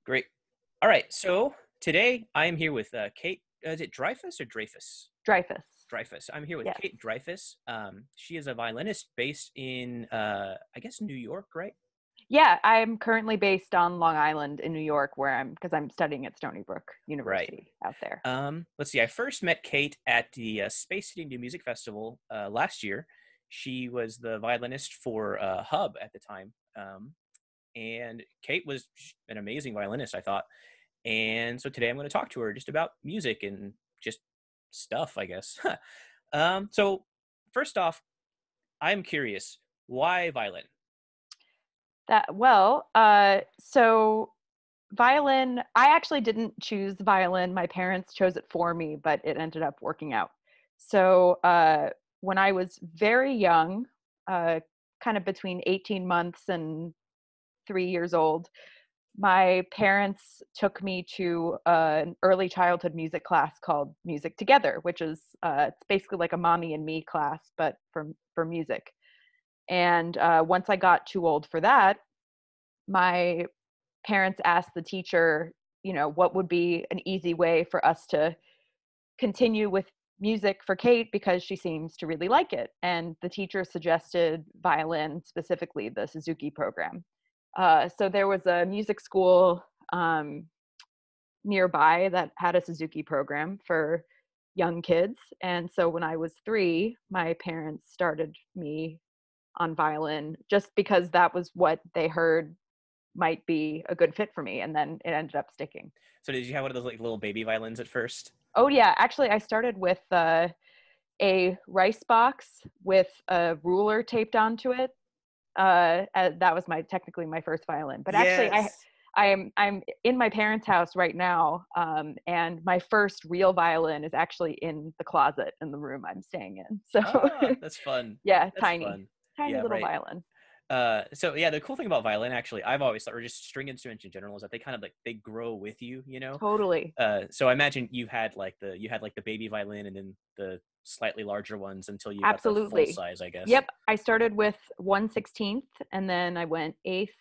Great. All right. So today I am here with Kate. Is it Dreyfuss or Dreyfuss? Dreyfuss. Dreyfuss. I'm here with Yes. Kate Dreyfuss. She is a violinist based in, I guess, New York, right? Yeah, I'm currently based on Long Island in New York, because I'm studying at Stony Brook Right. University out there. Let's see. I first met Kate at the Space City New Music Festival last year. She was the violinist for Hub at the time. And Kate was an amazing violinist, I thought. And so today I'm going to talk to her just about music and just stuff, I guess. So first off, I'm curious, why violin? So violin, I actually didn't choose violin. My parents chose it for me, but it ended up working out. So when I was very young, uh, kind of between 18 months and 3 years old, my parents took me to an early childhood music class called Music Together, which is it's basically like a mommy and me class, but for music. And once I got too old for that, my parents asked the teacher, what would be an easy way for us to continue with music for Kate because she seems to really like it. And the teacher suggested violin, specifically the Suzuki program. So there was a music school nearby that had a Suzuki program for young kids. And so when I was 3, my parents started me on violin just because that was what they heard might be a good fit for me. And then it ended up sticking. So did you have one of those like little baby violins at first? Oh, yeah. Actually, I started with a rice box with a ruler taped onto it. That was technically my first violin. But actually, Yes. I'm in my parents' house right now, and my first real violin is actually in the closet in the room I'm staying in. So Ah, that's fun. yeah, That's tiny, fun. tiny Yeah, little right. violin. So yeah, the cool thing about violin, actually, I've always thought, or just string instruments in general, is that they kind of like they grow with you, you know. Totally. So I imagine you had like the baby violin and then the slightly larger ones until you got the full Absolutely. size, I guess. Yep. I started with 1/16, and then I went eighth,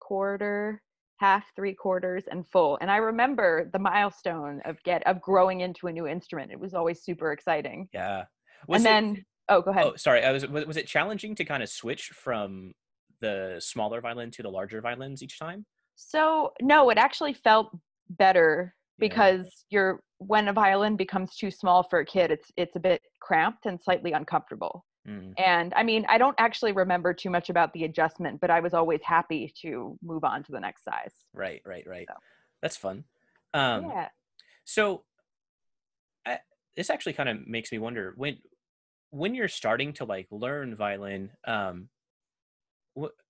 quarter, half, 3/4, and full. And I remember the milestone of growing into a new instrument. It was always super exciting. Yeah. And Was it? then, oh, go ahead. Oh, sorry. Was it challenging to kind of switch from the smaller violin to the larger violins each time? So, no, it actually felt better Yeah. because when a violin becomes too small for a kid, it's a bit cramped and slightly uncomfortable. Mm. And I mean, I don't actually remember too much about the adjustment, but I was always happy to move on to the next size. Right. Right. Right. So, That's fun. Um, yeah. so I, this actually kind of makes me wonder when you're starting to like learn violin.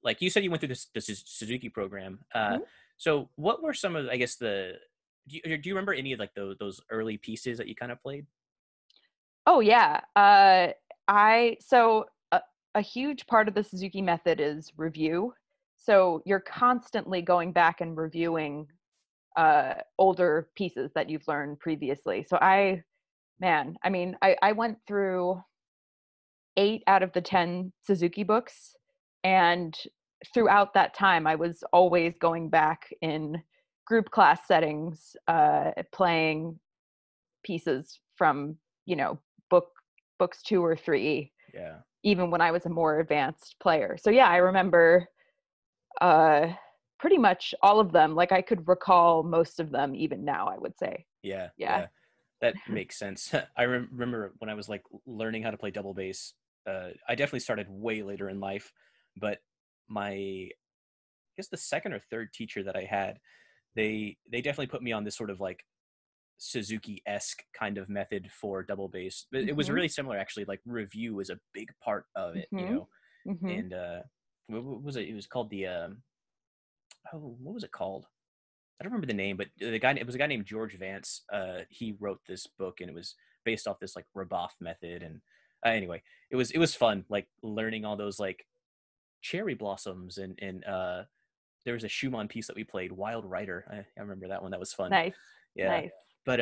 Like you said, you went through this Suzuki program. Mhm. So what were some of, I guess, do you remember any of like those early pieces that you kind of played? Oh, yeah. A huge part of the Suzuki method is review. So you're constantly going back and reviewing older pieces that you've learned previously. I mean, I went through 8 out of the 10 Suzuki books, and throughout that time, I was always going back in group class settings, playing pieces from you know book books 2 or 3, Yeah. even when I was a more advanced player. So yeah, I remember uh, pretty much all of them. Like I could recall most of them even now, I would say. Yeah. Yeah. Yeah. That makes sense. I remember when I was like learning how to play double bass. I definitely started way later in life, but I guess the second or third teacher that I had, they definitely put me on this sort of like Suzuki-esque kind of method for double bass. It was Mhm. really similar, actually. Like review was a big part of it, you Mhm. know. Mhm. And what was it? It was called the what was it called? I don't remember the name, but it was a guy named George Vance. He wrote this book, and it was based off this like Raboff method. And anyway, it was fun, like learning all those like cherry blossoms and there was a Schumann piece that we played, Wild Rider. I remember that one. That was fun. Nice. Yeah. Nice. But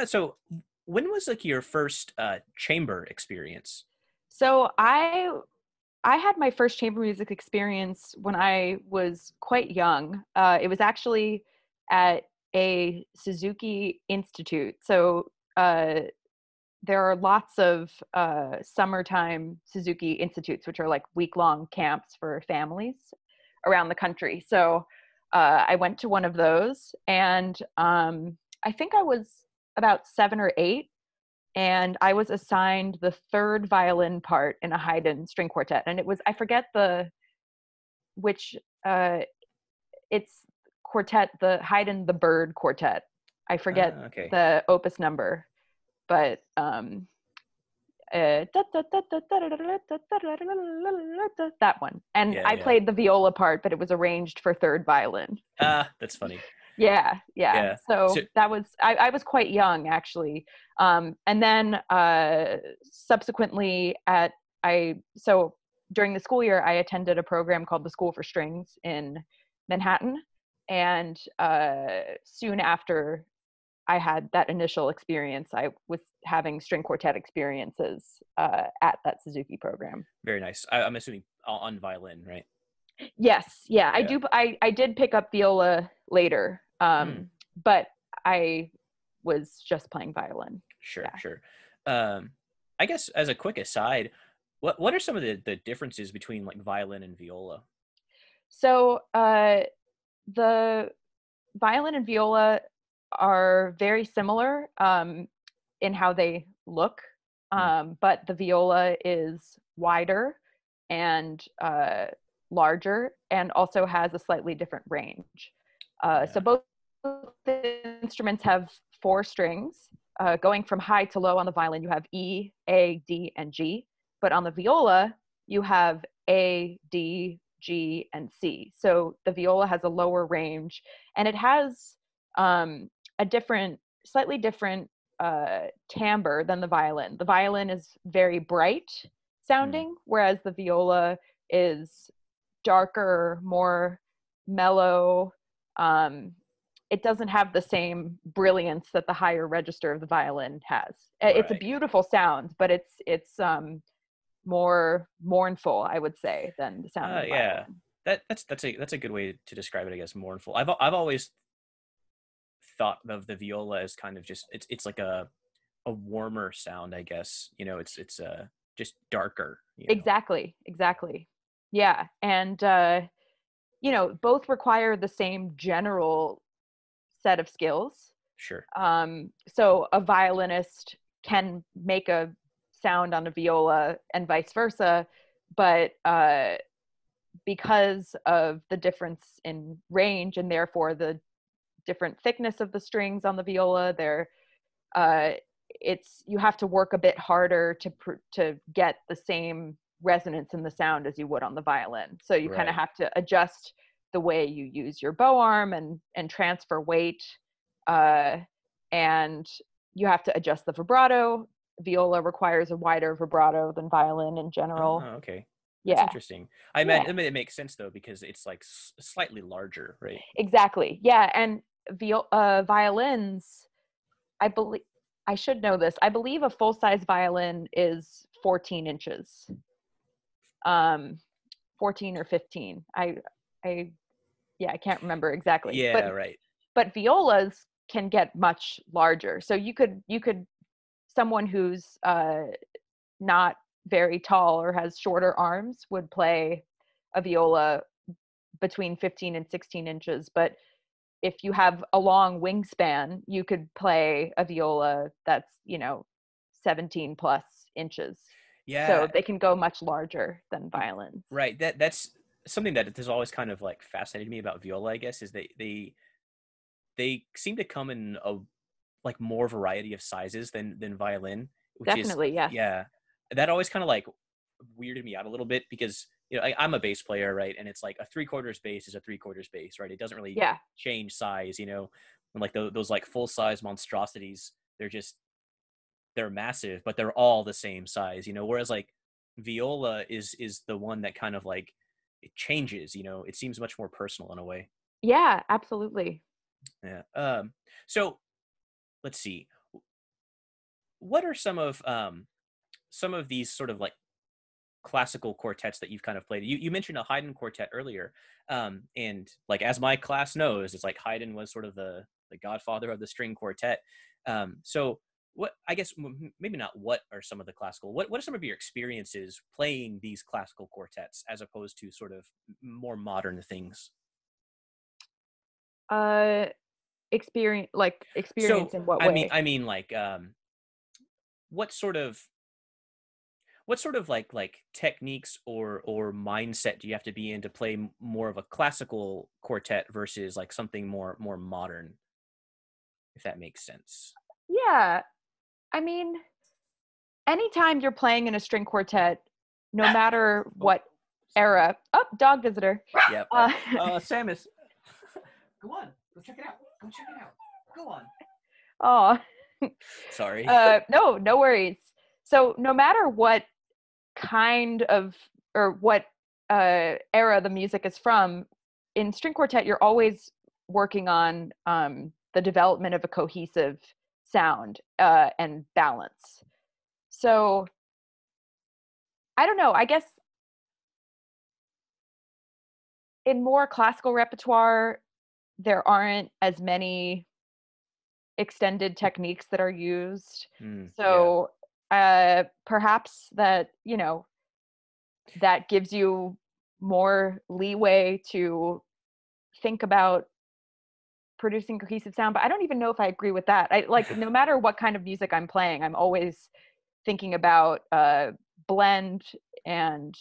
so when was like your first chamber experience? So I I had my first chamber music experience when I was quite young. It was actually at a Suzuki Institute. So there are lots of summertime Suzuki Institutes, which are like week-long camps for families around the country. So I went to one of those, and I think I was about 7 or 8, and I was assigned the third violin part in a Haydn string quartet. And it was, I forget which, uh, it's quartet, the Haydn, the Bird Quartet. I forget Okay. the opus number, but that one. And Yeah, I yeah. played the viola part, but it was arranged for third violin. That's funny. Yeah, yeah. Yeah. So, So that was, I was quite young actually. And then subsequently so during the school year, I attended a program called the School for Strings in Manhattan. And soon after I had that initial experience, I was having string quartet experiences at that Suzuki program. very nice. I'm assuming on violin, right? Yes, yeah, I Yeah. do. I did pick up viola later, Hmm. but I was just playing violin. Sure, Yeah. sure. Um, I guess as a quick aside, what are some of the differences between like violin and viola? So the violin and viola are very similar in how they look, Hmm. but the viola is wider and larger, and also has a slightly different range. So Yeah. both the instruments have 4 strings. Going from high to low on the violin, you have E, A, D, and G. But on the viola, you have A, D, G, and C. So the viola has a lower range, and it has a slightly different timbre than the violin. The violin is very bright Hmm. sounding, whereas the viola is darker, more mellow. Um, it doesn't have the same brilliance that the higher register of the violin has. It's a Right. beautiful sound, but it's more mournful, I would say, than the sound of the Yeah. violin. That's a good way to describe it, I guess. Mournful. I've always thought of the viola as kind of just it's like a warmer sound, I guess. It's just darker. Exactly, exactly. Yeah, and both require the same general set of skills. Sure. So a violinist can make a sound on a viola and vice versa, but because of the difference in range and therefore the different thickness of the strings on the viola, uh, it's you have to work a bit harder to get the same resonance in the sound as you would on the violin. So you kind of Right. have to adjust the way you use your bow arm and transfer weight, uh, and you have to adjust the vibrato. Viola requires a wider vibrato than violin in general. Oh, okay. That's Yeah, interesting. yeah, I mean, it makes sense though because it's like slightly larger, right? exactly. Yeah, and violins, I believe I should know this. I believe a full size violin is 14 inches, um, 14 or 15. I, yeah, I can't remember exactly. Yeah, right. But violas can get much larger. So you could someone who's not very tall or has shorter arms would play a viola between 15 and 16 inches. But if you have a long wingspan, you could play a viola that's, 17 plus inches. So Yeah, they can go much larger than violins. right. That's something that has always kind of like fascinated me about viola, I guess, is they seem to come in a like more variety of sizes than violin, which is Definitely, yes. yeah. That always kind of like weirded me out a little bit because I'm a bass player, right? And it's like a 3/4 bass is a 3/4 bass, right? It doesn't really Yeah. change size. And like those like full size monstrosities, they're massive, but they're all the same size. Whereas like viola is the one that kind of like it changes. It seems much more personal in a way. Yeah, absolutely. Yeah. So let's see. What are some of these sort of like classical quartets that you've kind of played. You mentioned a Haydn quartet earlier, and like as my class knows, it's like Haydn was sort of the godfather of the string quartet. So what, I guess maybe not what are some of the classical, what are some of your experiences playing these classical quartets as opposed to sort of more modern things? Uh, experience So in what I mean way? I mean like what sort of like techniques or mindset do you have to be in to play more of a classical quartet versus like something more modern, if that makes sense? Yeah, I mean, anytime you're playing in a string quartet, no matter Oh, what sorry. era. Oh, dog visitor. Yep. Uh, Samus, go on. Go check it out. Go check it out. Go on. oh, Sorry. no, no worries. So no matter what kind of or what era the music is from, in string quartet, you're always working on the development of a cohesive sound and balance. So I don't know. I guess in more classical repertoire, there aren't as many extended techniques that are used. Yeah. So perhaps that, that gives you more leeway to think about producing cohesive sound. But I don't even know if I agree with that. I like, no matter what kind of music I'm playing, I'm always thinking about blend and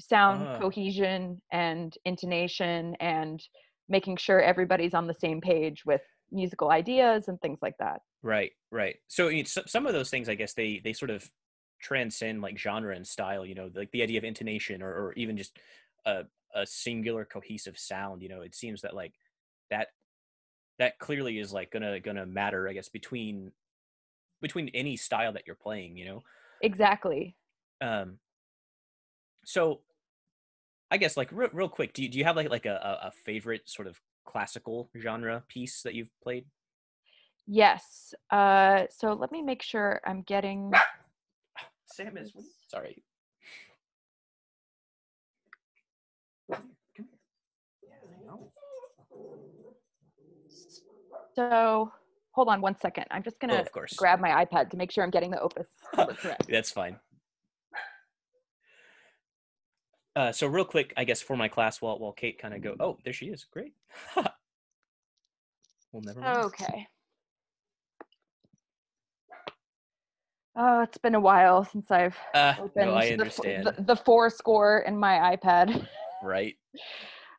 sound uh, cohesion and intonation and making sure everybody's on the same page with musical ideas and things like that. right, right. So, I mean, some of those things, I guess they sort of transcend like genre and style. Like the idea of intonation or even just a a singular cohesive sound. It seems that like that that clearly is like gonna matter, I guess, between any style that you're playing. Exactly. Um, so I guess like real quick, do you have like a favorite sort of classical genre piece that you've played? Yes. So let me make sure I'm getting Samus, this. sorry. Come here. Yeah, I know. So hold on one second. I'm just Oh, gonna of course. grab my iPad to make sure I'm getting the opus number correct. That's fine. So real quick, I guess for my class, while Kate kind of go, oh, there she is. Great. Well, never mind. Okay. Oh, it's been a while since I've No, opened I understand. the four score in my iPad. Right.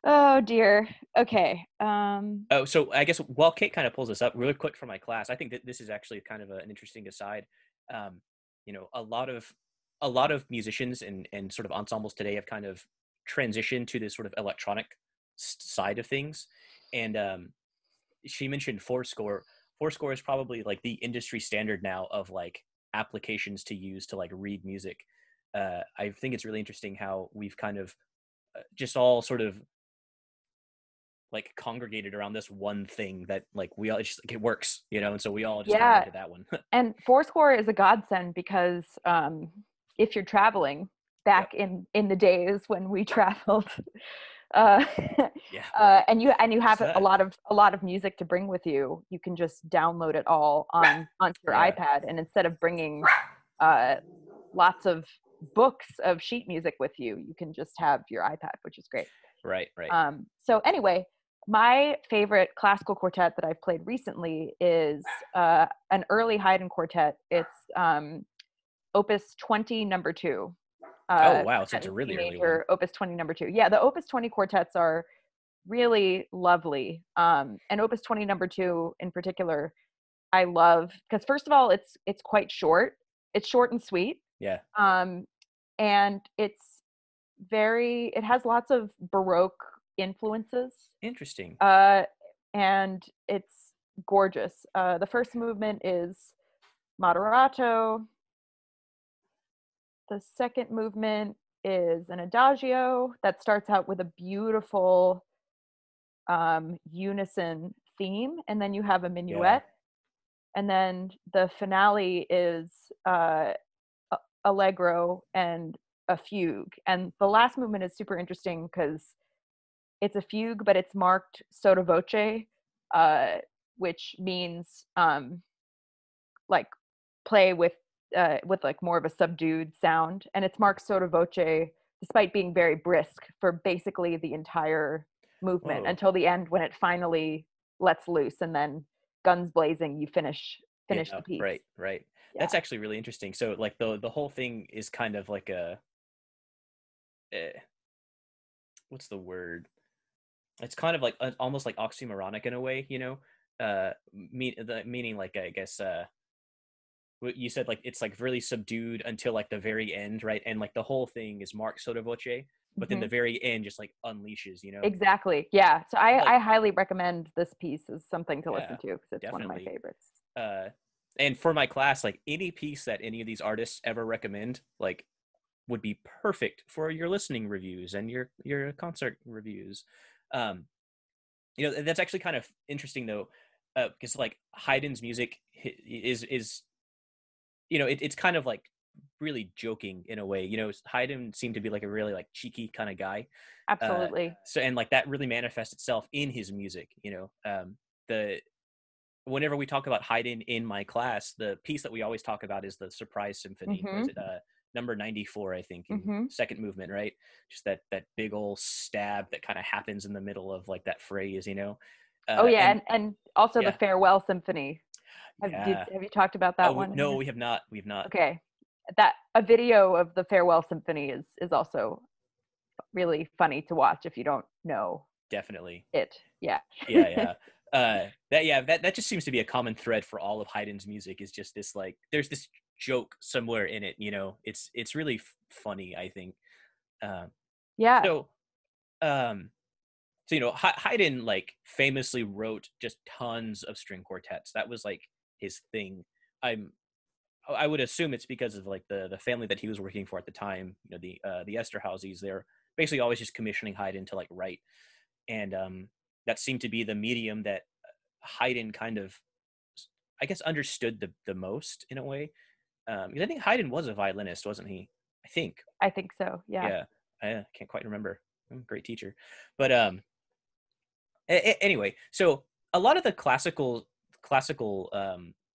Oh dear. Okay. Oh, so I guess while Kate kind of pulls this up really quick for my class, I think that this is actually kind of an interesting aside. Um, a lot of musicians and sort of ensembles today have kind of transitioned to this sort of electronic side of things, and she mentioned Fourscore. Fourscore is probably like the industry standard now of like applications to use to like read music. I think it's really interesting how we've kind of just all sort of like congregated around this one thing that like we all it's just like, it works, and so we all just kind of went yeah, to that one. and Fourscore is a godsend because if you're traveling Yep. back in the days when we traveled, uh, Yeah. Right. and you What's have that? a lot of music to bring with you, you can just download it all onto your Yeah. iPad, and instead of bringing uh, lots of books of sheet music with you, you can just have your iPad, which is great. Right. Right. So anyway, my favorite classical quartet that I've played recently is an early Haydn quartet. It's Opus 20, number 2. Oh wow. So Quartet it's a in C really early one. major, Opus 20, number 2. Yeah, the Opus 20 quartets are really lovely. And Opus 20, number 2 in particular, I love because first of all, it's quite short. It's short and sweet. Yeah. Um, and it has lots of Baroque influences. Interesting. Uh, and it's gorgeous. The first movement is moderato. The second movement is an adagio that starts out with a beautiful unison theme, and then you have a Yeah. minuet, and then the finale is allegro and a fugue. And the last movement is super interesting because it's a fugue, but it's marked sotto voce, which means like play with like more of a subdued sound, and it's marked sotto voce despite being very brisk for basically the entire movement Whoa. until the end when it finally lets loose, and then guns blazing, you finish Yeah, the piece. right. Yeah. That's actually really interesting. So like the whole thing is kind of like eh, what's the word? It's kind of like almost like oxymoronic in a way, you know. Meaning like I guess what you said, like it's like really subdued until like the very end, right? And like the whole thing is marked sotto voce, but then Hmm. the very end just like unleashes, you know. Exactly. Yeah. So Like I highly recommend this piece as something to listen yeah, to because it's one of my definitely. favorites. Uh, and for my class, like any piece that any of these artists ever recommend, like would be perfect for your listening reviews and your concert reviews. Um, you know, that's actually kind of interesting though, because like Haydn's music is you know it's kind of like really joking in a way. You know, Haydn seemed to be like a really like cheeky kind of guy. Uh, Absolutely. so and like that really manifests itself in his music. You know, the whenever we talk about Haydn in my class, the piece that we always talk about is the Surprise Symphony. What is Hmm. it? Number 94, I think, in Hmm. second movement, right? Just that big old stab that kind of happens in the middle of like that phrase, you know. Oh yeah, And and also the yeah, Farewell Symphony. yeah. Have you talked about that Oh one in no, your? we have not. We've not. Okay, that a video of the Farewell Symphony is also really funny to watch if you don't know Definitely. it. Yeah. Yeah, yeah. That just seems to be a common thread for all of Haydn's music is just this like there's this joke somewhere in it, you know. It's really funny, I think. Um, Yeah. so um so you know Haydn like famously wrote just tons of string quartets. That was like his thing. I'm I would assume it's because of like the family that he was working for at the time, you know, the Esterházys. They're basically always just commissioning Haydn to like write, and that seemed to be the medium that Haydn kind of, I guess, understood the most in a way. Because I think Haydn was a violinist, wasn't he? I think. I think so. Yeah. Yeah, I can't quite remember. Great teacher, but anyway, so a lot of the classical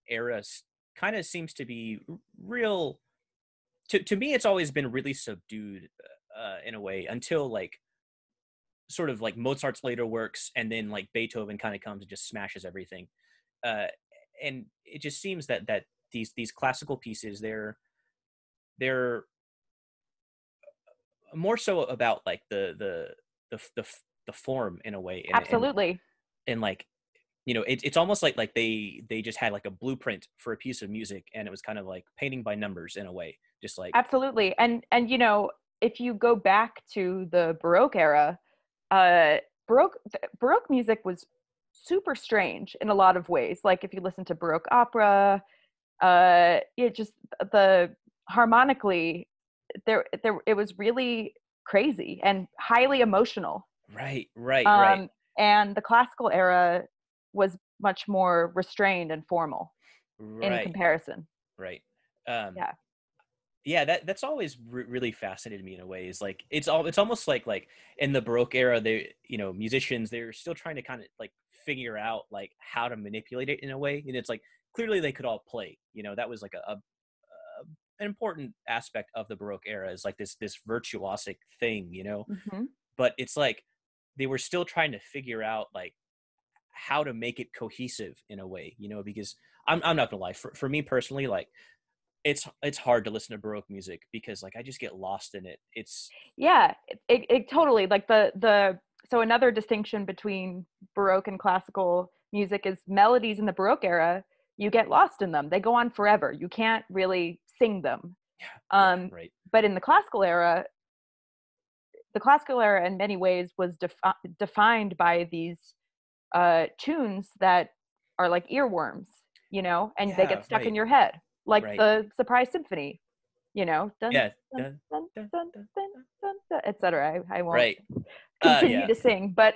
eras kind of seems to be real. To me, it's always been really subdued in a way until like sort of like Mozart's later works, and then like Beethoven kind of comes and just smashes everything. Uh, and it just seems that these classical pieces they're more so about like the form in a way, Absolutely. and like you know it's almost like they just had like a blueprint for a piece of music, and it was kind of like painting by numbers in a way, just like Absolutely. And you know, if you go back to the Baroque era, uh Baroque music was super strange in a lot of ways. Like if you listen to Baroque opera, it just the harmonically there it was really crazy and highly emotional. right And the classical era was much more restrained and formal in right comparison. right um Yeah. yeah, that's always really fascinated me in a way. Is like it's almost like in the Baroque era, they you know musicians they're still trying to kind of like figure out like how to manipulate it in a way, and it's like clearly they could all play. You know, that was like a an important aspect of the Baroque era is like this virtuosic thing. You know, Hmm. but it's like they were still trying to figure out like how to make it cohesive in a way. You know, because I'm not gonna lie, for me personally, like it's hard to listen to Baroque music because like I just get lost in it. It's Yeah, it totally like the so another distinction between Baroque and classical music is melodies in the Baroque era, you get lost in them. They go on forever. You can't really sing them. yeah, Um, right, but in the classical era in many ways was defined by these tunes that are like earworms, you know, and they yeah, get stuck in your head, like right, the Surprise Symphony, you know, dun yeah, dun dun, dun dun, dun dun, dun dun. dun, dun etc. I won't Right, continue yeah, to sing, but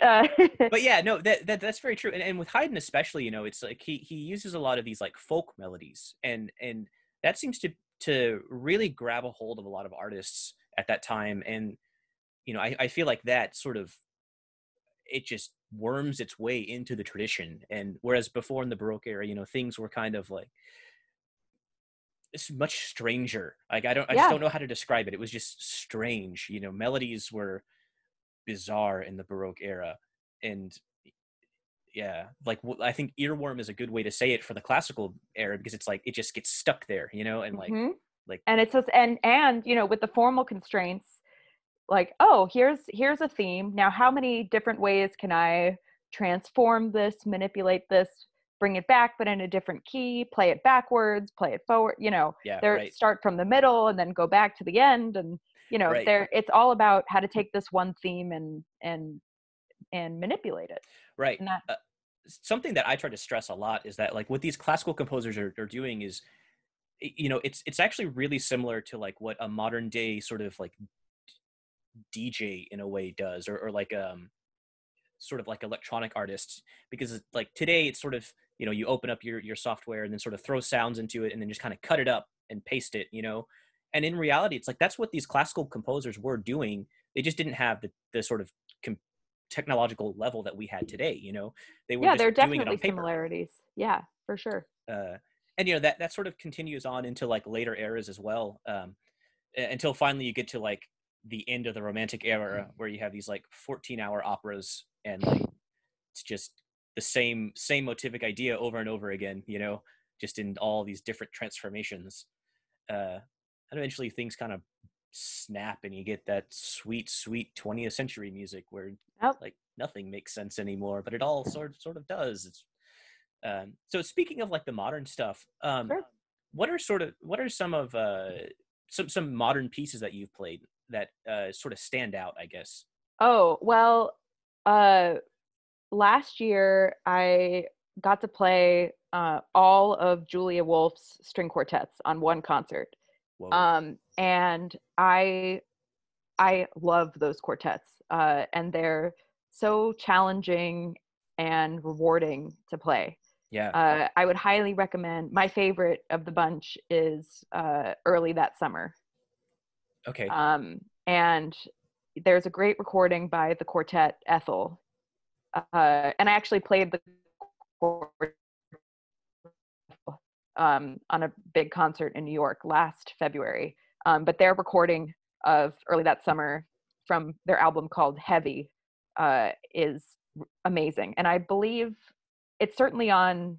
but yeah, no, that's very true, and with Haydn especially, you know, it's like he uses a lot of these like folk melodies, and that seems to really grab a hold of a lot of artists, at that time. And I feel like that sort of, it just worms its way into the tradition. And whereas before in the Baroque era, things were kind of like, it's much stranger. Like I just Yeah. don't know how to describe it. It was just strange. Melodies were bizarre in the Baroque era. And yeah, like I think earworm is a good way to say it for the classical era, because it's like it just gets stuck there, and Hmm. like And it's just, and with the formal constraints, like, oh, here's a theme. Now, how many different ways can I transform this, manipulate this, bring it back, but in a different key, play it backwards, play it forward, yeah, there, right, start from the middle and then go back to the end. And, right, there, it's all about how to take this one theme and manipulate it. right. And that, Something that I try to stress a lot is that, like, what these classical composers are doing is, it's actually really similar to like what a modern day sort of like DJ in a way does, or like sort of like electronic artists, because like today it's sort of, you open up your software and then sort of throw sounds into it and then just kind of cut it up and paste it, and in reality it's like that's what these classical composers were doing. They just didn't have the sort of technological level that we had today. They were yeah, just there are doing it definitely on paper. similarities. Yeah, for sure. uh, and that sort of continues on into like later eras as well, until finally you get to like the end of the Romantic era, where you have these like 14-hour operas, and like it's just the same motivic idea over and over again, just in all these different transformations. And eventually things kind of snap, and you get that sweet 20th century music where Yep. like nothing makes sense anymore, but it all sort of does. It's so speaking of like the modern stuff, Sure. what are some of some modern pieces that you've played that sort of stand out, I guess? Oh, well, uh last year I got to play all of Julia Wolf's string quartets on one concert. Whoa. And I love those quartets. And they're so challenging and rewarding to play. Yeah. I would highly recommend. My favorite of the bunch is Early That Summer. Okay. And there's a great recording by the quartet Ethel. And I actually played the quartet on a big concert in New York last February. But their recording of Early That Summer from their album called Heavy is amazing. And I believe it's certainly on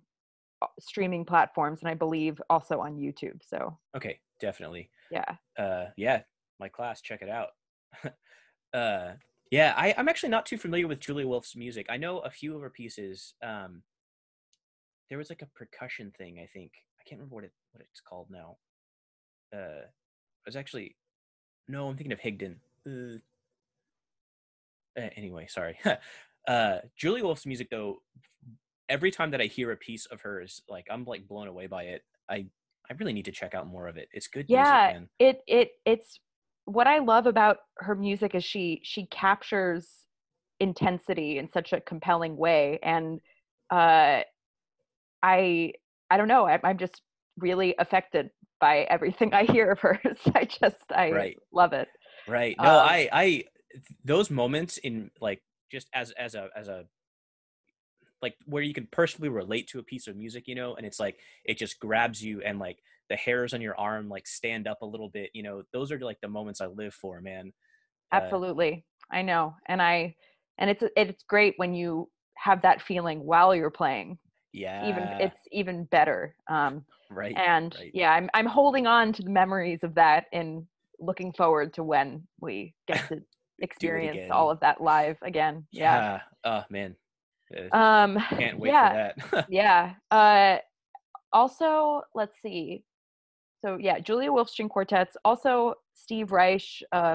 streaming platforms, and I believe also on YouTube. So Okay, definitely. yeah. Yeah, my class, check it out. uh yeah, I'm actually not too familiar with Julia Wolf's music. I know a few of her pieces. There was like a percussion thing, I think. I can't remember what it's called now. It was actually, no, I'm thinking of Higdon. Anyway, sorry. Julia Wolf's music, though, every time that I hear a piece of hers, like I'm like blown away by it. I really need to check out more of it. It's good music, Yeah, man. it's what I love about her music is she captures intensity in such a compelling way. And uh I I don't know, I'm just really affected by everything I hear of hers. I Right. love it. Right. No, Um I those moments in like just as a like where you can personally relate to a piece of music, and it's like it just grabs you, and like the hairs on your arm like stand up a little bit, those are like the moments I live for, man. Uh Absolutely. I know. And it's great when you have that feeling while you're playing. yeah, It's even better. right, And right. yeah, I'm holding on to the memories of that and looking forward to when we get to Do it experience all again. of that live again. Yeah. Yeah. Oh man. Uh, Um can't wait for yeah. that. Yeah. Also, let's see. So yeah, Julia Wolf string quartets. Also, Steve Reich,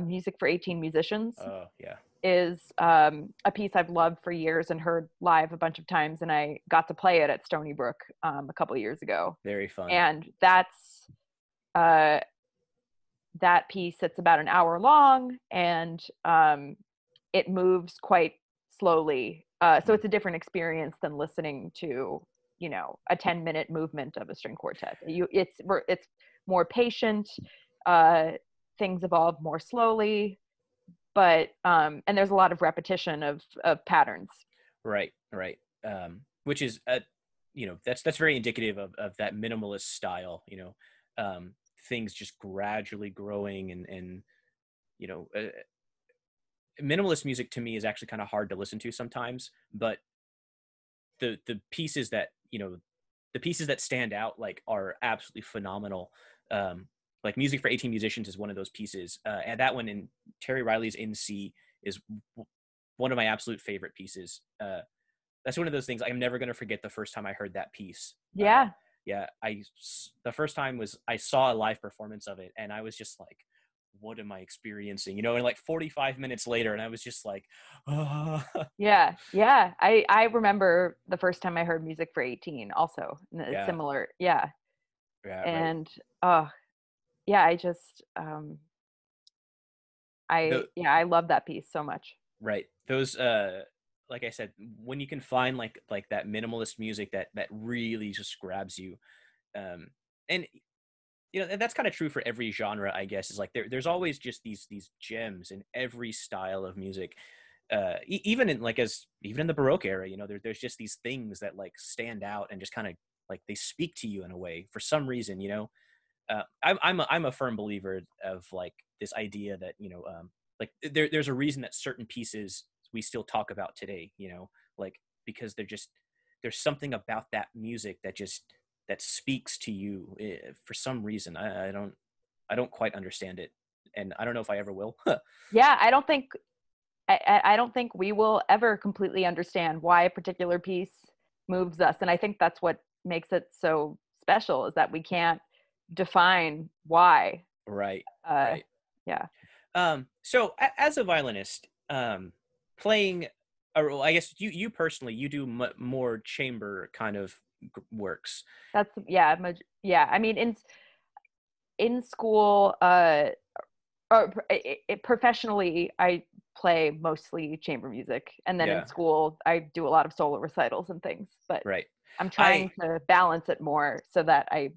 Music for 18 Musicians, Oh yeah. is a piece I've loved for years and heard live a bunch of times, and I got to play it at Stony Brook a couple of years ago. Very fun. And uh, that piece that's about an hour long, and it moves quite slowly. So Mm. it's a different experience than listening to a 10-minute movement of a string quartet. It's more patient. Uh, things evolve more slowly, but and there's a lot of repetition of patterns. Right, right. Which is that's very indicative of that minimalist style. Things just gradually growing, and you know, uh, minimalist music to me is actually kind of hard to listen to sometimes. But the pieces that the pieces that stand out like are absolutely phenomenal. Like Music for 18 Musicians is one of those pieces, and that one in Terry Riley's In C is one of my absolute favorite pieces. That's one of those things I'm never going to forget the first time I heard that piece. Yeah. Yeah, the first time was I saw a live performance of it, and I was just like, what am I experiencing? And like 45 minutes later, and I was just like, oh. Yeah. Yeah. I remember the first time I heard Music for 18 also. Yeah, Similar. Yeah. yeah, right. And yeah, I just The I love that piece so much. Right. Those like I said, when you can find like that minimalist music that really just grabs you. And and that's kind of true for every genre, I guess, is like there's always just these gems in every style of music. Even in even in the Baroque era, there's just these things that like stand out and just kind of like they speak to you in a way for some reason. I'm a firm believer of like this idea that like there's a reason that certain pieces we still talk about today, like because there's something about that music that speaks to you, for some reason. I don't quite understand it, and I don't know if I ever will. Yeah, I don't think we will ever completely understand why a particular piece moves us. And I think that's what makes it so special, is that we can't define why. Right, Uh, right. yeah. So as a violinist, playing, or well, I guess you personally, you do more chamber kind of works. That's, yeah. Yeah. I mean, in school, or professionally, I play mostly chamber music. And then in Yeah, school, I do a lot of solo recitals and things. But right. I'm I trying to balance it more so that I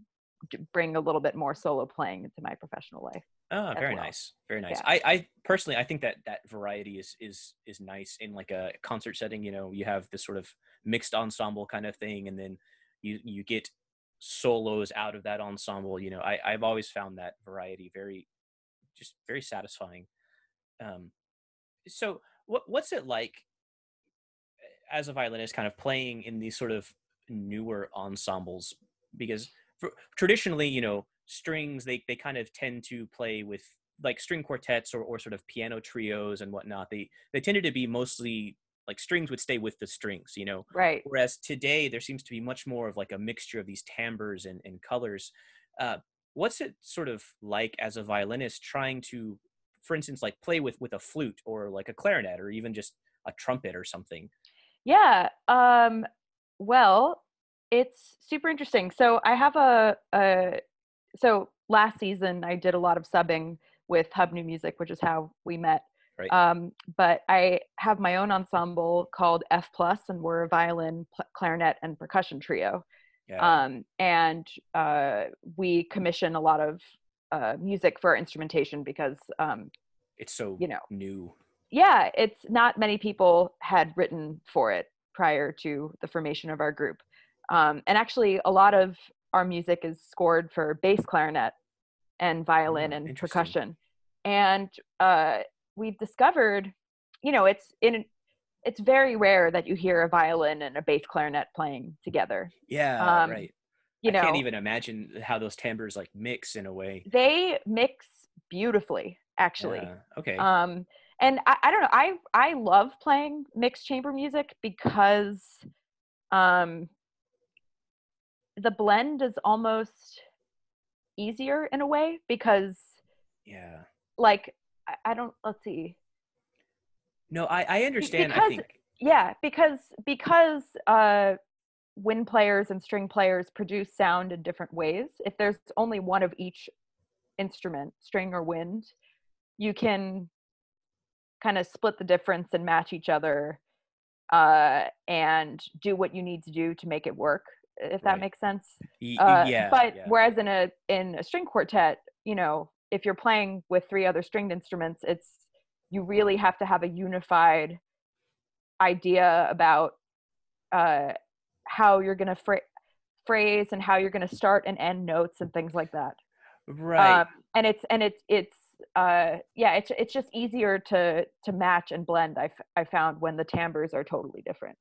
bring a little bit more solo playing into my professional life Oh, as very well. nice, very nice. Yeah. I personally, I think that variety is nice in like a concert setting. You have this sort of mixed ensemble kind of thing, and then you get solos out of that ensemble. I've always found that variety very satisfying. Um, so what's it like as a violinist, kind of playing in these sort of newer ensembles? Because traditionally, strings, they kind of tend to play with like string quartets or sort of piano trios and whatnot. They tended to be mostly like strings would stay with the strings. Right. Whereas today there seems to be much more of like a mixture of these timbres and colors. Uh, what's it sort of like as a violinist trying to, for instance, like play with a flute or like a clarinet or even just a trumpet or something? Yeah. Well, it's super interesting. So I have so last season I did a lot of subbing with Hub New Music, which is how we met. Right. But I have my own ensemble called F Plus, and we're a violin, clarinet, and percussion trio. Yeah. And we commission a lot of music for instrumentation because, It's so you know, new. yeah, it's not many people had written for it prior to the formation of our group. And actually, a lot of our music is scored for bass clarinet and violin and Interesting. percussion. And we've discovered, it's very rare that you hear a violin and a bass clarinet playing together. Yeah, Um, right. you I can't know, even imagine how those timbres like mix in a way. they mix beautifully, actually. Yeah. Okay. Um, and I don't know, I love playing mixed chamber music because um, the blend is almost easier in a way because, Yeah. like, I don't, let's see, No, I understand. I because think. yeah, because wind players and string players produce sound in different ways. If there's only one of each instrument, string or wind, you can kind of split the difference and match each other, and do what you need to do to make it work, if that Right. makes sense. Yeah. But Yeah. whereas in a string quartet, if you're playing with 3 other stringed instruments, you really have to have a unified idea about how you're going to phrase and how you're going to start and end notes and things like that. Right. And it's just easier to match and blend. I found when the timbres are totally different.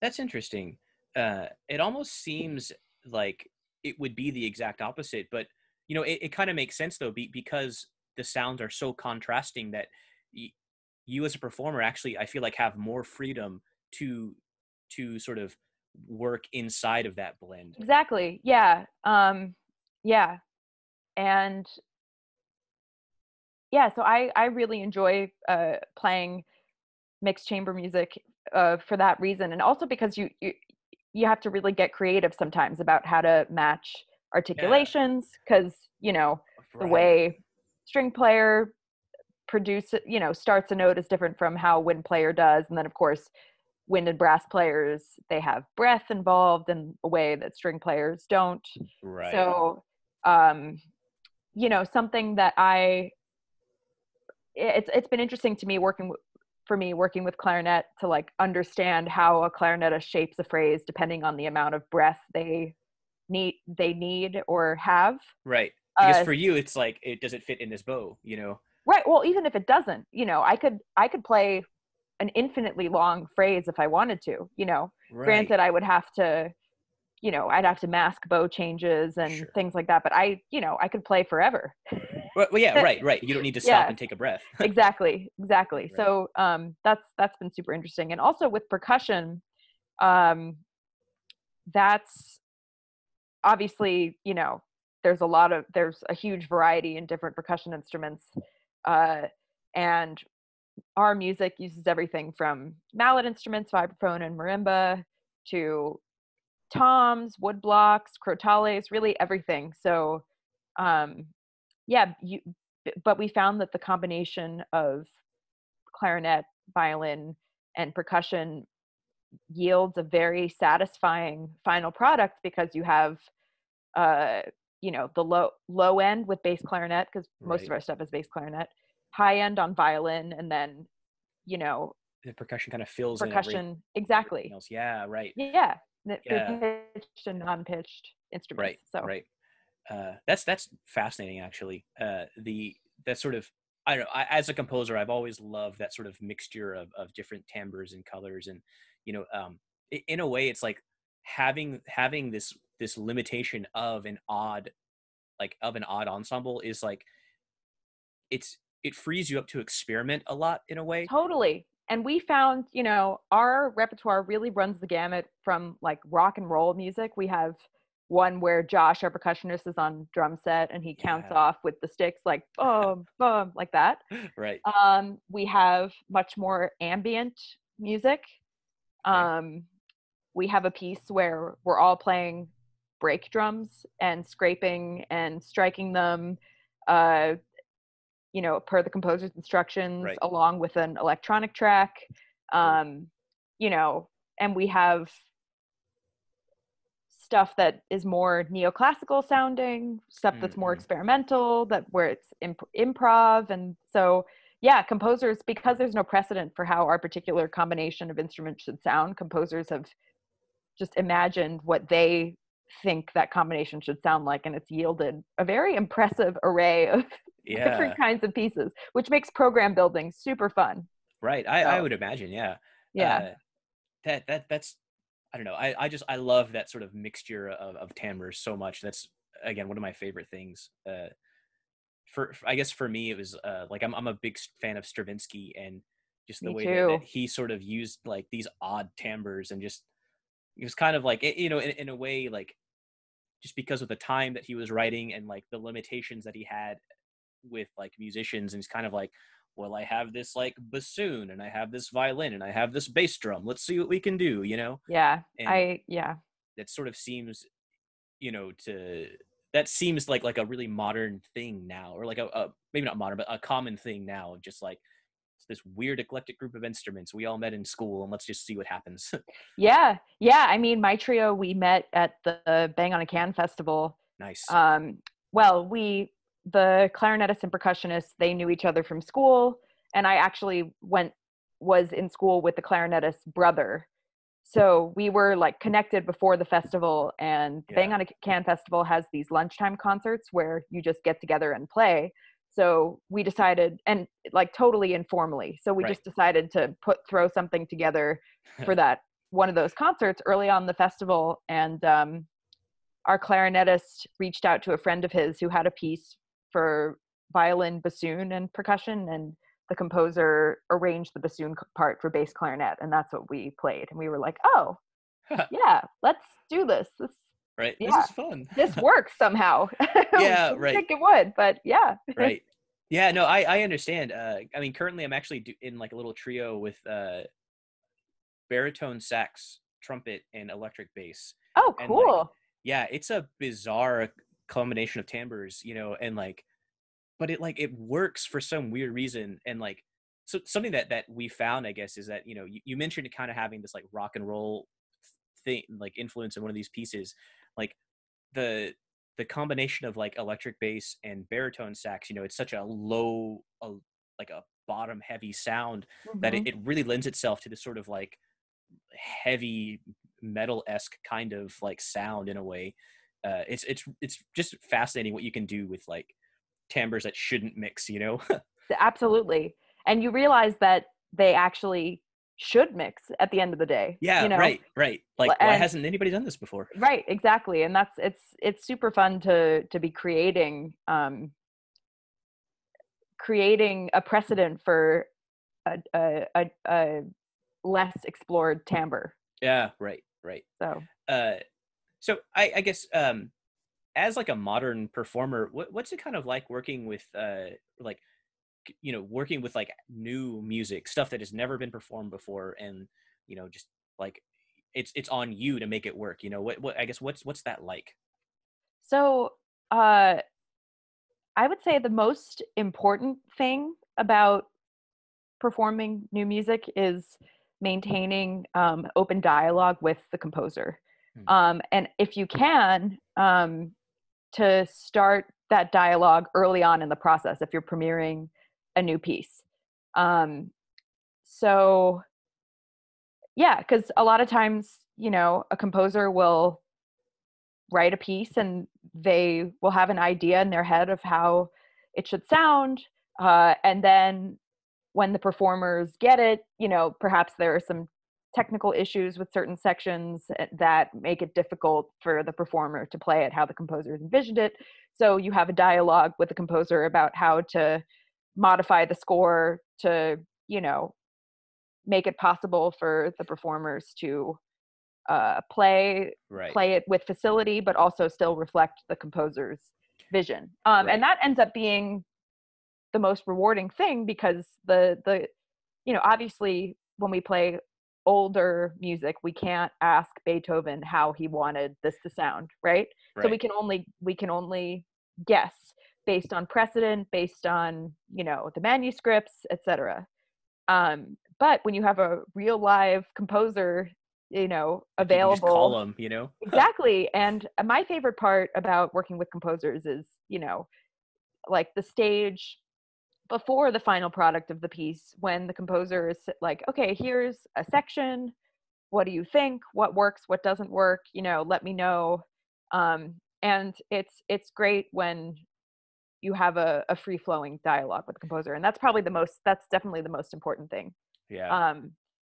That's interesting. It almost seems like it would be the exact opposite, but it kind of makes sense though, because the sounds are so contrasting that you as a performer actually, I feel like, have more freedom to sort of work inside of that blend. Exactly. Yeah. Yeah. And yeah, so I really enjoy playing mixed chamber music for that reason, and also because you have to really get creative sometimes about how to match Yeah. articulations, because the Right. way string player starts a note is different from how wind player does, and then of course wind and brass players, they have breath involved in a way that string players don't. Right. So something that it's been interesting to me working with clarinet to like understand how a clarinetist shapes a phrase depending on the amount of breath they need or have. Right. Because Uh, for you, it's like, does it fit in this bow? right. Well, even if it doesn't, I could play an infinitely long phrase if I wanted to. Right. Granted, I'd have to mask bow changes and Sure. things like that, but I could play forever. Well, yeah. Right. Right. You don't need to stop Yeah. and take a breath. Exactly. Right. So that's been super interesting. And also with percussion, um, that's obviously, there's a huge variety in different percussion instruments. Uh, and our music uses everything from mallet instruments, vibraphone and marimba, to toms, wood blocks, crotales, really everything. So um, yeah, but we found that the combination of clarinet, violin, and percussion yields a very satisfying final product, because you have uh the low end with bass clarinet, because most Right. of our stuff is bass clarinet, high end on violin, and then you know The percussion kind of fills in percussion. everything Exactly. else. Yeah. Right. Yeah. Yeah. Pitched and non-pitched instruments. Right. So Right. That's fascinating, actually. The that sort of, I don't know. As a composer, I've always loved that sort of mixture of different timbres and colors, and in a way, it's like having this limitation of an odd, ensemble is like, it frees you up to experiment a lot in a way. totally. And we found, our repertoire really runs the gamut from like rock and roll music. We have one where Josh, our percussionist, is on drum set and he counts Yeah. off with the sticks like boom, boom, like that. Right. We have much more ambient music. Okay. Um, we have a piece where we're all playing break drums and scraping and striking them, uh, per the composer's instructions, Right. along with an electronic track. Cool. Um, and we have stuff that is more neoclassical sounding, stuff that's more Mm-hmm. experimental, where it's improv. And so, yeah, composers, because there's no precedent for how our particular combination of instruments should sound, composers have just imagined what they think that combination should sound like, and it's yielded a very impressive array of different Yeah. kinds of pieces, which makes program building super fun. Right. I So would imagine. Yeah. yeah, Uh, that's, I don't know. I love that sort of mixture of timbres so much. That's, again, one of my favorite things. I guess for me, it was like, I'm a big fan of Stravinsky, and just the me way that too. he sort of used like these odd timbres, and just, it was kind of like, in a way, like, just because of the time that he was writing and like the limitations that he had with like musicians, and it's kind of like, well, I have this like bassoon, and I have this violin, and I have this bass drum, let's see what we can do, Yeah, and yeah, that sort of seems, to that seems like a really modern thing now, or like a maybe not modern, but a common thing now, just like, it's this weird eclectic group of instruments we all met in school, and let's just see what happens. yeah. I mean, my trio, we met at the Bang on a Can festival. Nice. Um, well, we the clarinetist and percussionist, they knew each other from school, and I actually was in school with the clarinetist's brother. So we were like connected before the festival, and the Bang Yeah. on a Can festival has these lunchtime concerts where you just get together and play. So we decided, and like totally informally, so we Right. just decided to throw something together for that one of those concerts early on in the festival. And our clarinetist reached out to a friend of his who had a piece for violin, bassoon, and percussion, and the composer arranged the bassoon part for bass clarinet, and that's what we played. And we were like, oh, yeah, let's do this. Right. This Yeah, is fun. this works somehow. We Yeah. didn't Right. think it would, but yeah. Right. Yeah. No, I understand. I mean, currently I'm actually in like a little trio with baritone sax, trumpet, and electric bass. Oh, And like, cool. yeah, it's a bizarre combination of timbres, and like, but it works for some weird reason. And like, so something that we found, I guess, is that you mentioned kind of having this like rock and roll thing, like influence in one of these pieces, like the combination of like electric bass and baritone sax. It's such a low, like a bottom heavy sound that it, Hmm. it really lends itself to this sort of like heavy metal-esque kind of like sound in a way. It's just fascinating what you can do with like timbres that shouldn't mix. Absolutely. And you realize that they actually should mix at the end of the day, Yeah, right. Like, why and hasn't anybody done this before? right, exactly. And that's it's super fun to be creating a precedent for a less explored timbre. Yeah, right. So uh so I guess, as like a modern performer, what's it kind of like working with like working with like new music stuff that has never been performed before, and just like it's on you to make it work. What I guess, what's that like? so uh I would say the most important thing about performing new music is maintaining open dialogue with the composer. Hmm. And if you can, to start that dialogue early on in the process if you're premiering a new piece. Um, so, yeah, because a lot of times, a composer will write a piece and they will have an idea in their head of how it should sound. And then when the performers get it, perhaps there are some technical issues with certain sections that make it difficult for the performer to play it how the composer envisioned it. So you have a dialogue with the composer about how to modify the score to, make it possible for the performers to play Right, play it with facility, but also still reflect the composer's vision. And right, that ends up being the most rewarding thing because obviously when we play older music we can't ask Beethoven how he wanted this to sound, right? So right. we can only guess based on precedent, based on the manuscripts, etc. But when you have a real live composer Like, you can just call available. them. Exactly. And my favorite part about working with composers is like the stage before the final product of the piece, when the composer is like, okay, here's a section, what do you think, what works, what doesn't work, let me know. And it's great when you have a free flowing dialogue with the composer, and that's definitely the most important thing. Yeah, um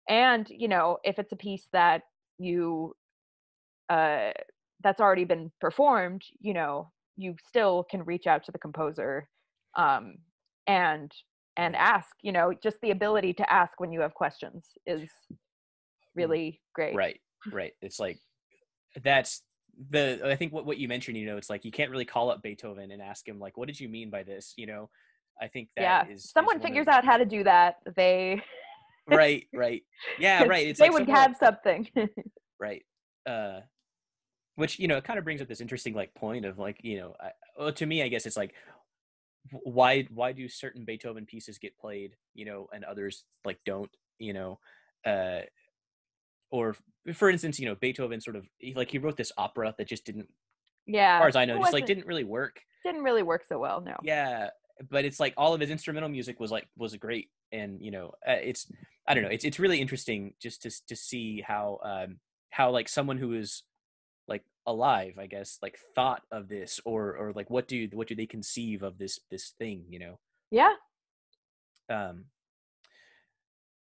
and if it's a piece that you uh that's already been performed, you still can reach out to the composer, um and right, ask. Just the ability to ask when you have questions is really great. right, right. It's like, that's I think what you mentioned, it's like you can't really call up Beethoven and ask him like, what did you mean by this? I think that Yeah, is someone one of, figures out how to do that, they right. Yeah, right. It's they like would somewhere, have something. right. uh which, it kind of brings up this interesting like point of like, well, to me, I guess it's like, why do certain Beethoven pieces get played, and others like don't, uh or for instance, Beethoven sort of, he wrote this opera that just didn't, as far Yeah, as I know, it just like wasn't didn't really work. didn't really work so well. No. Yeah, but it's like all of his instrumental music was great, and it's, I don't know, it's really interesting just to see how like someone who is like alive, I guess, like thought of this, or like what do they conceive of this thing, Yeah. um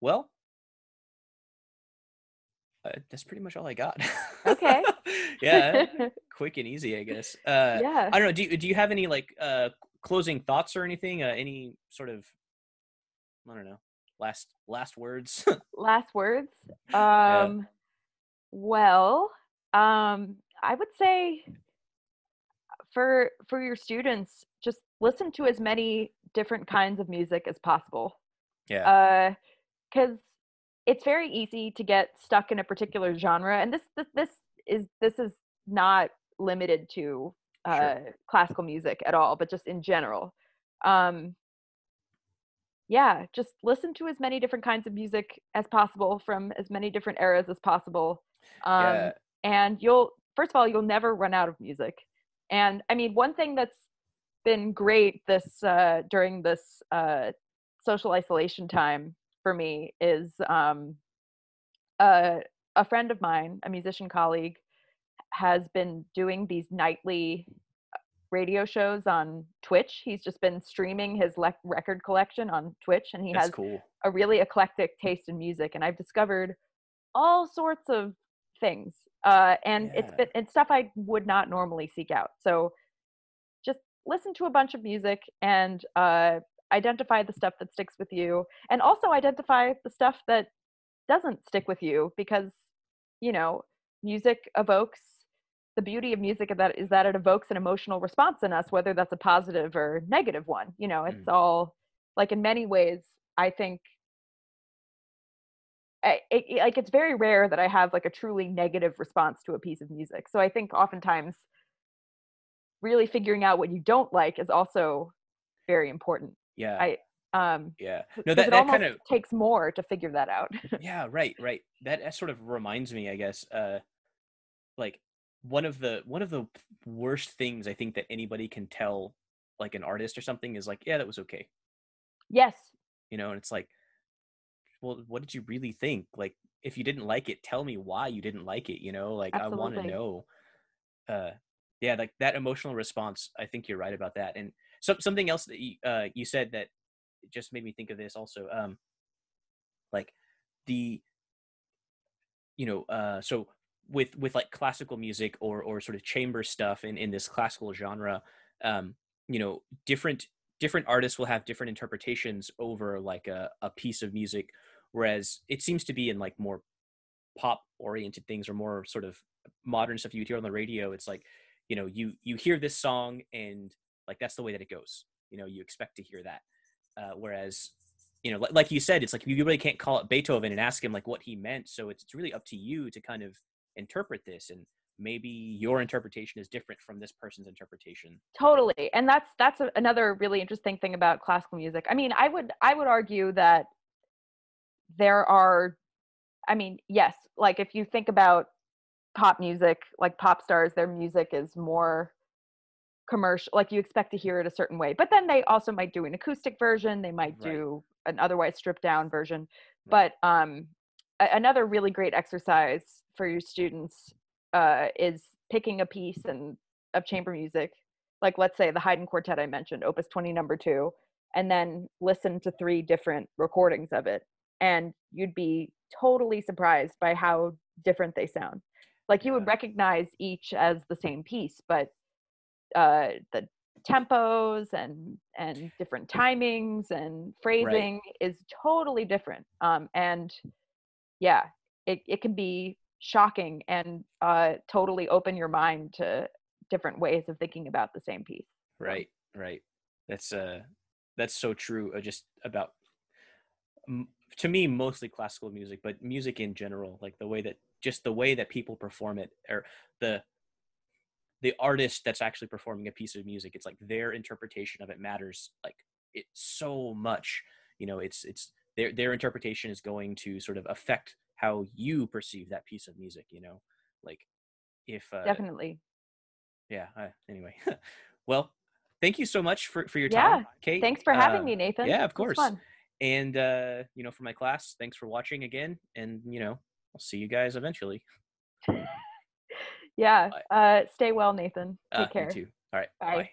well, that's pretty much all I got. Okay. Yeah, quick and easy, I guess. Yeah. I don't know, do you have any like closing thoughts or anything, any sort of, I don't know, last words? Last words. Yeah, Well, I would say for your students, just listen to as many different kinds of music as possible. yeah, Because it's very easy to get stuck in a particular genre, and this is not limited to sure. classical music at all, but just in general. Um, yeah, just listen to as many different kinds of music as possible from as many different eras as possible. Yeah, And you'll, first of all, you'll never run out of music. And I mean, one thing that's been great this during this social isolation time for me is uh, a friend of mine, a musician colleague, has been doing these nightly radio shows on Twitch. He's just been streaming his record collection on Twitch, and he that's has cool. a really eclectic taste in music. And I've discovered all sorts of things, and Yeah, it's stuff I would not normally seek out. So just listen to a bunch of music and identify the stuff that sticks with you, and also identify the stuff that doesn't stick with you, because you know music evokes, the beauty of music is that it evokes an emotional response in us, whether that's a positive or negative one. It's mm, all, like, in many ways, I think like it's very rare that I have like a truly negative response to a piece of music. So I think oftentimes really figuring out what you don't like is also very important. yeah, I yeah. No, because that it that kind almost of, takes more to figure that out. yeah, right. That sort of reminds me, I guess, like one of the worst things I think that anybody can tell like an artist or something is like, yeah, that was okay. Yes, And it's like, well, what did you really think? Like, if you didn't like it, tell me why you didn't like it, like I want to absolutely. know. uh yeah, like that emotional response, I think you're right about that. And something else that you said that just made me think of this also, like the so with like classical music or sort of chamber stuff in this classical genre, um different artists will have different interpretations over like a piece of music, whereas it seems to be in like more pop oriented things or more sort of modern stuff you hear on the radio. It's like, you hear this song and like that's the way that it goes. You expect to hear that. Whereas, like you said, it's like you really can't call it Beethoven and ask him like what he meant. So it's really up to you to kind of interpret this, and maybe your interpretation is different from this person's interpretation. Totally. And that's another really interesting thing about classical music. I mean, I would argue that there are, I mean, yes, like if you think about pop music, like pop stars, their music is more commercial, like you expect to hear it a certain way. But then they also might do an acoustic version, they might Right. do an otherwise stripped down version. Right. But another really great exercise for your students is picking a piece of chamber music, like let's say the Haydn Quartet I mentioned, Opus 20 number 2, and then listen to 3 different recordings of it, and you'd be totally surprised by how different they sound. Like you would Yeah. recognize each as the same piece, but the tempos and different timings and Right. phrasing is totally different. And yeah, it can be shocking and totally open your mind to different ways of thinking about the same piece. So Right. Right. That's that's so true. Just about, m- to me, mostly classical music, but music in general, like the way that people perform it, or the the artist that's actually performing a piece of music, it's like their interpretation of it matters like it so much. It's their interpretation is going to sort of affect how you perceive that piece of music. Like if definitely. yeah, anyway. Well, thank you so much for your Yeah. time, Kate. Thanks for having me, Nathan. Yeah, of This was course. fun. And for my class, thanks for watching again. And I'll see you guys eventually. Yeah. Bye. Stay well, Nathan. Take You care. too. All right. Bye. Bye.